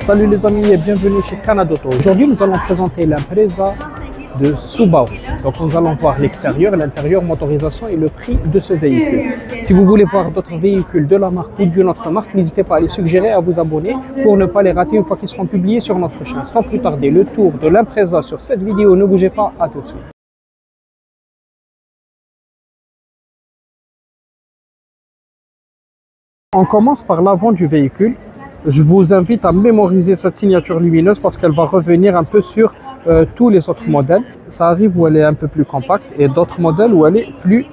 Salut les amis et bienvenue chez Canadauto. Aujourd'hui nous allons présenter l'Impreza de Subaru. Donc nous allons voir l'extérieur, l'intérieur, motorisation et le prix de ce véhicule. Si vous voulez voir d'autres véhicules de la marque ou d'une autre marque, n'hésitez pas à les suggérer, à vous abonner pour ne pas les rater une fois qu'ils seront publiés sur notre chaîne. Sans plus tarder, le tour de l'Impreza sur cette vidéo. Ne bougez pas, à tout de suite. On commence par l'avant du véhicule. Je vous invite à mémoriser cette signature lumineuse parce qu'elle va revenir un peu sur tous les autres modèles. Ça arrive où elle est un peu plus compacte et d'autres modèles où elle est plus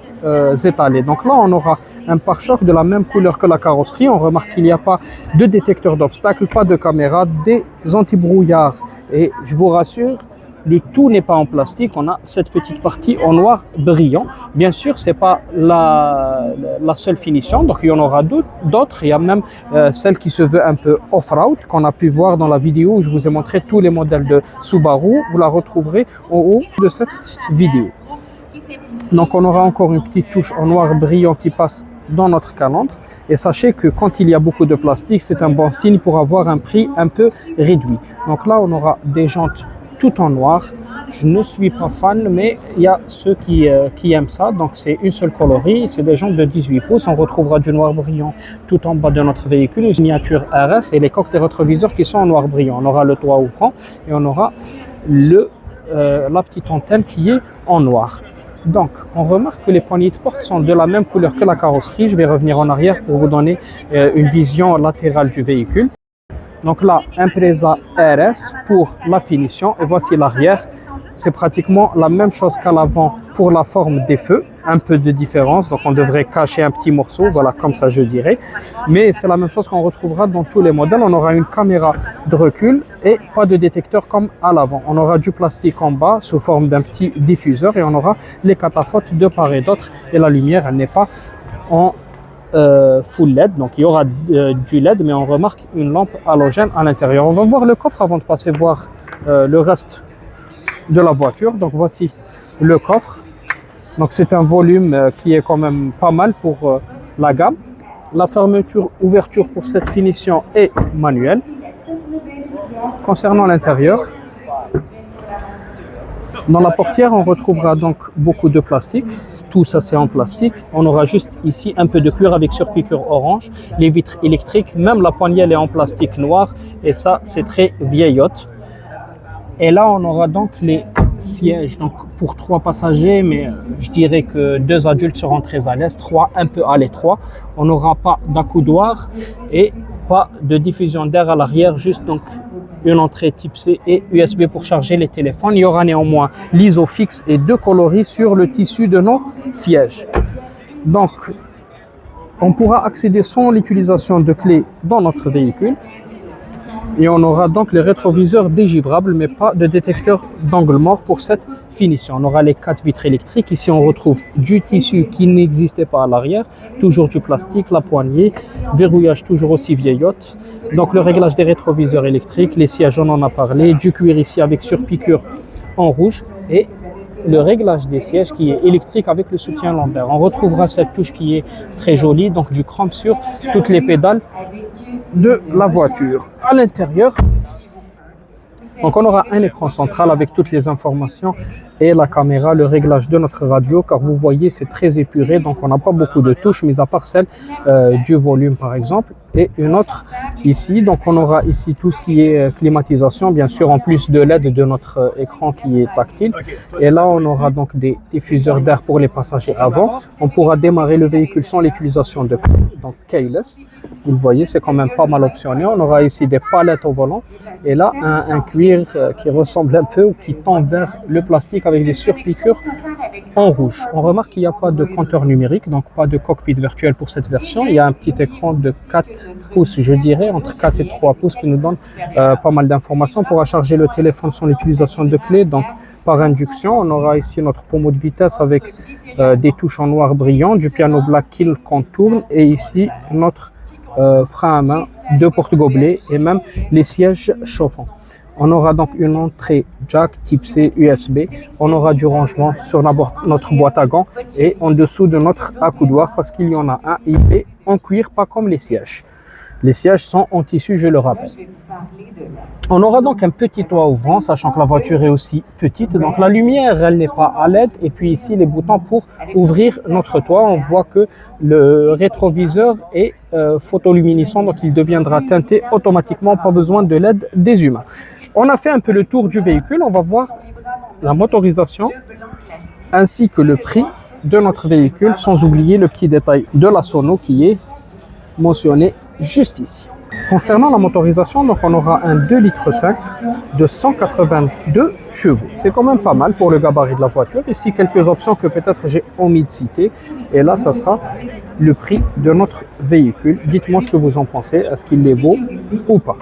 étalée. Donc là, on aura un pare-choc de la même couleur que la carrosserie. On remarque qu'il n'y a pas de détecteur d'obstacles, pas de caméra, des anti-brouillards. Et je vous rassure, le tout n'est pas en plastique, on a cette petite partie en noir brillant. Bien sûr, ce n'est pas la seule finition, donc il y en aura d'autres. Il y a même celle qui se veut un peu off-road, qu'on a pu voir dans la vidéo où je vous ai montré tous les modèles de Subaru. Vous la retrouverez en haut de cette vidéo. Donc on aura encore une petite touche en noir brillant qui passe dans notre calandre. Et sachez que quand il y a beaucoup de plastique, c'est un bon signe pour avoir un prix un peu réduit. Donc là, on aura des jantes tout en noir. Je ne suis pas fan, mais il y a ceux qui aiment ça. Donc c'est une seule coloris, c'est des jantes de 18 pouces. On retrouvera du noir brillant tout en bas de notre véhicule, une signature RS et les coques des rétroviseurs qui sont en noir brillant. On aura le toit ouvrant et on aura la petite antenne qui est en noir. Donc, on remarque que les poignées de porte sont de la même couleur que la carrosserie. Je vais revenir en arrière pour vous donner une vision latérale du véhicule. Donc là, Impreza RS pour la finition et voici l'arrière. C'est pratiquement la même chose qu'à l'avant pour la forme des feux, un peu de différence, donc on devrait cacher un petit morceau, voilà, comme ça je dirais. Mais c'est la même chose qu'on retrouvera dans tous les modèles. On aura une caméra de recul et pas de détecteur comme à l'avant. On aura du plastique en bas sous forme d'un petit diffuseur et on aura les cataphotes de part et d'autre. Et la lumière, elle n'est pas en full LED, donc il y aura du LED, mais on remarque une lampe halogène à l'intérieur. On va voir le coffre avant de passer voir le reste de la voiture. Donc voici le coffre. Donc c'est un volume qui est quand même pas mal pour la gamme. La fermeture, ouverture pour cette finition est manuelle. Concernant l'intérieur, dans la portière, on retrouvera donc beaucoup de plastique. Tout ça, c'est en plastique. On aura juste ici un peu de cuir avec surpiqûre orange. Les vitres électriques, même la poignée, elle est en plastique noir. Et ça, c'est très vieillotte. Et là, on aura donc les sièges donc pour 3 passagers, mais je dirais que 2 adultes seront très à l'aise, 3 un peu à l'étroit. On n'aura pas d'accoudoir et pas de diffusion d'air à l'arrière, juste donc une entrée type C et USB pour charger les téléphones. Il y aura néanmoins l'ISO fixe et 2 coloris sur le tissu de nos sièges. Donc, on pourra accéder sans l'utilisation de clés dans notre véhicule. Et on aura donc les rétroviseurs dégivrables, mais pas de détecteur d'angle mort pour cette finition. On aura les 4 vitres électriques. Ici, on retrouve du tissu qui n'existait pas à l'arrière. Toujours du plastique, la poignée, verrouillage toujours aussi vieillotte. Donc le réglage des rétroviseurs électriques, les sièges, on en a parlé. Du cuir ici avec surpiqûre en rouge. Et le réglage des sièges qui est électrique avec le soutien lambert. On retrouvera cette touche qui est très jolie, donc du chrome sur toutes les pédales de la voiture. À l'intérieur, donc on aura un écran central avec toutes les informations et la caméra, le réglage de notre radio, car vous voyez c'est très épuré, donc on n'a pas beaucoup de touches, mis à part celle du volume par exemple, et une autre ici. Donc on aura ici tout ce qui est climatisation, bien sûr, en plus de l'aide de notre écran qui est tactile. Et là on aura donc des diffuseurs d'air pour les passagers avant. On pourra démarrer le véhicule sans l'utilisation de clé, donc keyless. Vous le voyez, c'est quand même pas mal optionné. On aura ici des palettes au volant et là un cuir qui ressemble un peu ou qui tend vers le plastique avec des surpiqûres en rouge. On remarque qu'il n'y a pas de compteur numérique, donc pas de cockpit virtuel pour cette version. Il y a un petit écran de 4 pouces, je dirais, entre 4 et 3 pouces qui nous donne pas mal d'informations. On pourra charger le téléphone sans l'utilisation de clé, donc par induction. On aura ici notre pommeau de vitesse avec des touches en noir brillant, du piano black kill qu'on tourne et ici notre frein à main, 2 porte-gobelets et même les sièges chauffants. On aura donc une entrée jack type C USB. On aura du rangement sur notre boîte à gants et en dessous de notre accoudoir parce qu'il y en a un, il est en cuir, pas comme les sièges. Les sièges sont en tissu, je le rappelle. On aura donc un petit toit ouvrant, sachant que la voiture est aussi petite. Donc la lumière, elle n'est pas à LED. Et puis ici, les boutons pour ouvrir notre toit. On voit que le rétroviseur est photoluminescent, donc il deviendra teinté automatiquement, pas besoin de l'aide des humains. On a fait un peu le tour du véhicule. On va voir la motorisation ainsi que le prix de notre véhicule, sans oublier le petit détail de la sono qui est mentionné juste ici. Concernant la motorisation, donc on aura un 2,5 litres de 182 chevaux. C'est quand même pas mal pour le gabarit de la voiture. Ici, quelques options que peut-être j'ai omis de citer. Et là, ça sera le prix de notre véhicule. Dites-moi ce que vous en pensez. Est-ce qu'il les vaut ou pas?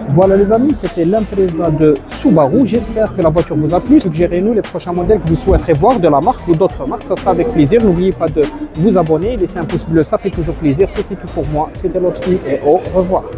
Voilà les amis, c'était l'Impreza de Subaru. J'espère que la voiture vous a plu. Suggérez-nous les prochains modèles que vous souhaiterez voir de la marque ou d'autres marques. Ça sera avec plaisir. N'oubliez pas de vous abonner, laisser un pouce bleu. Ça fait toujours plaisir. C'était tout pour moi. C'était Lotfi et au revoir.